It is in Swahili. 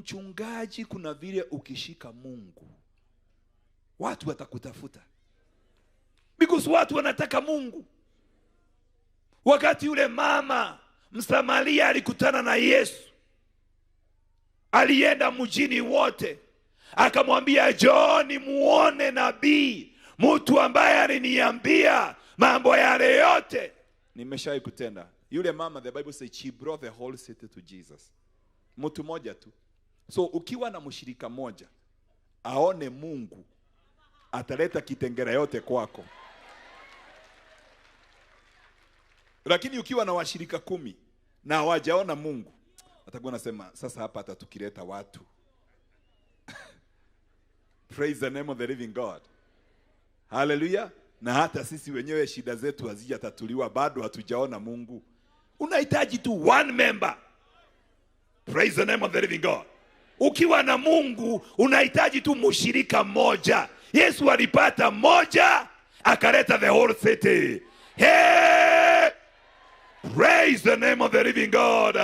mchungaji, kuna vile ukishika Mungu watu watakutafuta, because watu wanataka Mungu. Wakati yule mama Msamaria alikutana na Yesu, alienda mjini wote, akamwambia John, muone nabii, mtu ambaye aliniambia mambo yale yote nimeshawahi kutenda. Yule mama, the Bible says she brought the whole city to Jesus. Mtu moja tu. So ukiwa na mshirika moja aone Mungu, ataleta kitengera yote kwako. Lakini ukiwa na washirika 10 na hawajaona Mungu, atakuwa anasema sasa hapa atatukileta watu. Praise the name of the living God. Hallelujah. Na hata sisi wenyewe shida zetu hazijatatuliwa, bado hatujaona Mungu. Unahitaji tu one member. Praise the name of the living God. Ukiwa na Mungu unahitaji tu mshirika mmoja. Yesu alipata mmoja, akaleta the whole city. Hey! Praise the name of the living God.